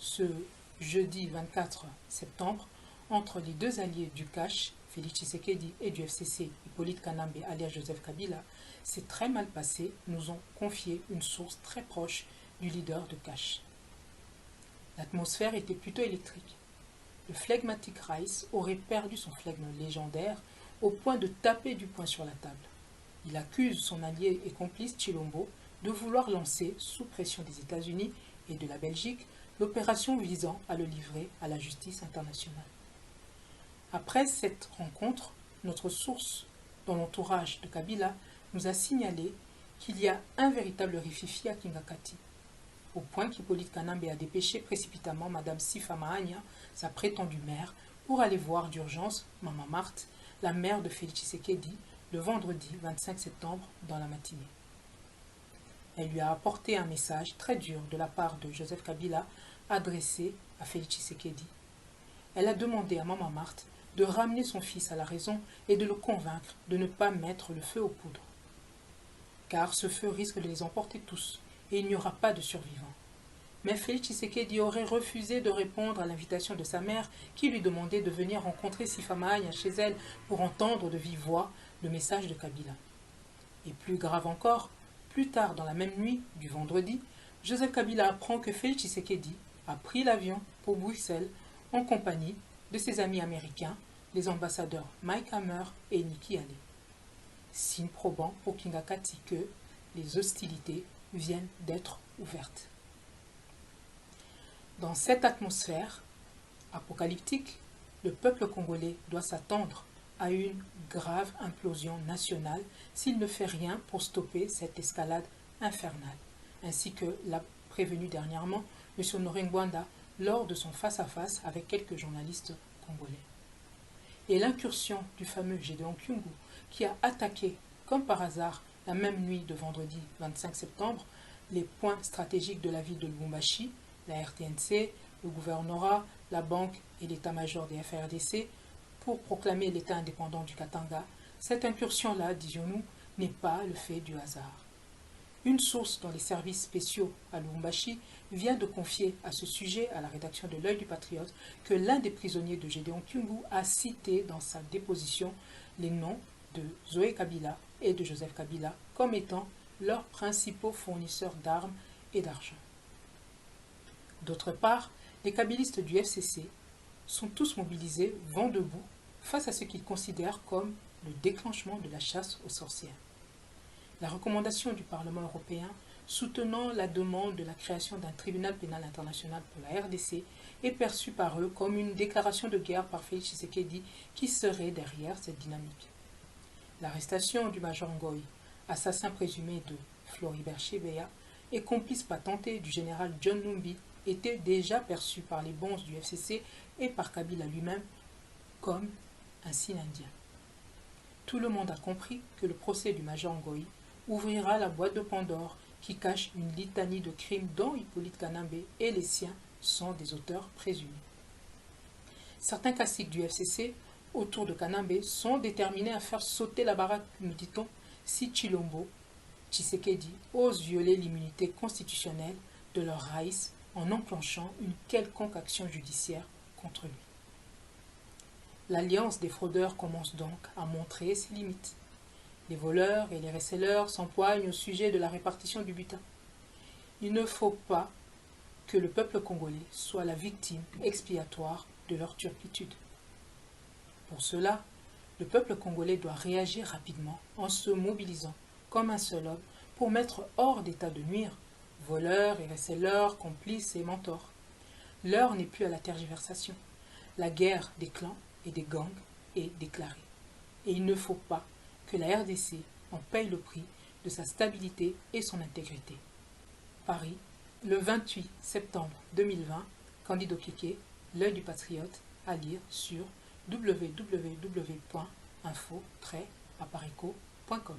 ce jeudi 24 septembre entre les deux alliés du CACH, Félix Tshisekedi, et du FCC, Hippolyte Kanambe alias Joseph Kabila, s'est très mal passé, nous ont confié une source très proche du leader de CACH. L'atmosphère était plutôt électrique. Le flegmatique Rice aurait perdu son flegme légendaire au point de taper du poing sur la table. Il accuse son allié et complice Tshilombo de vouloir lancer, sous pression des États-Unis et de la Belgique, l'opération visant à le livrer à la justice internationale. Après cette rencontre, notre source dans l'entourage de Kabila nous a signalé qu'il y a un véritable rififi à Kingakati, au point qu'Hippolyte Kanambe a dépêché précipitamment Mme Sifa Mahania, sa prétendue mère, pour aller voir d'urgence Maman Marthe, la mère de Félix Tshisekedi, le vendredi 25 septembre dans la matinée. Elle lui a apporté un message très dur de la part de Joseph Kabila adressé à Félix Tshisekedi. Elle a demandé à Maman Marthe de ramener son fils à la raison et de le convaincre de ne pas mettre le feu aux poudres. Car ce feu risque de les emporter tous et il n'y aura pas de survivants. Mais Félix Tshisekedi aurait refusé de répondre à l'invitation de sa mère qui lui demandait de venir rencontrer Sifa Mahania chez elle pour entendre de vive voix le message de Kabila. Et plus grave encore, plus tard dans la même nuit du vendredi, Joseph Kabila apprend que Félix Tshisekedi a pris l'avion pour Bruxelles en compagnie de ses amis américains, les ambassadeurs Mike Hammer et Nikki Haley. Signe probant pour Kingakati que les hostilités viennent d'être ouvertes. Dans cette atmosphère apocalyptique, le peuple congolais doit s'attendre à une grave implosion nationale s'il ne fait rien pour stopper cette escalade infernale, ainsi que l'a prévenu dernièrement M. Honoré Ngwanda lors de son face-à-face avec quelques journalistes congolais. Et l'incursion du fameux Gédéon Kyungu, qui a attaqué, comme par hasard, la même nuit de vendredi 25 septembre, les points stratégiques de la ville de Lubumbashi, la RTNC, le gouvernorat, la banque et l'état-major des FARDC, pour proclamer l'État indépendant du Katanga, cette incursion-là, disions-nous, n'est pas le fait du hasard. Une source dans les services spéciaux à Lubumbashi vient de confier à ce sujet à la rédaction de l'Œil du Patriote que l'un des prisonniers de Gédéon Kyungu a cité dans sa déposition les noms de Zoé Kabila et de Joseph Kabila comme étant leurs principaux fournisseurs d'armes et d'argent. D'autre part, les kabilistes du FCC sont tous mobilisés vent debout face à ce qu'ils considèrent comme le déclenchement de la chasse aux sorcières. La recommandation du Parlement européen soutenant la demande de la création d'un tribunal pénal international pour la RDC est perçue par eux comme une déclaration de guerre par Félix Tshisekedi qui serait derrière cette dynamique. L'arrestation du Major Ngoï, assassin présumé de Floribert Chebeya, et complice patenté du général John Numbi était déjà perçue par les bonzes du FCC et par Kabila lui-même comme un signe indien. Tout le monde a compris que le procès du Major Ngoï ouvrira la boîte de Pandore qui cache une litanie de crimes dont Hippolyte Kanambe et les siens sont des auteurs présumés. Certains caciques du FCC autour de Kanambe sont déterminés à faire sauter la baraque, nous dit-on, si Tshilombo, Tshisekedi ose violer l'immunité constitutionnelle de leur raïs en enclenchant une quelconque action judiciaire contre lui. L'alliance des fraudeurs commence donc à montrer ses limites. Les voleurs et les receleurs s'empoignent au sujet de la répartition du butin. Il ne faut pas que le peuple congolais soit la victime expiatoire de leur turpitude. Pour cela, le peuple congolais doit réagir rapidement en se mobilisant comme un seul homme pour mettre hors d'état de nuire voleurs et receleurs, complices et mentors. L'heure n'est plus à la tergiversation. La guerre des clans et des gangs est déclarée. Et il ne faut pas que la RDC en paye le prix de sa stabilité et son intégrité. Paris, le 28 septembre 2020, Candido Keke, L'Œil du Patriote, à lire sur www.info-aparico.com.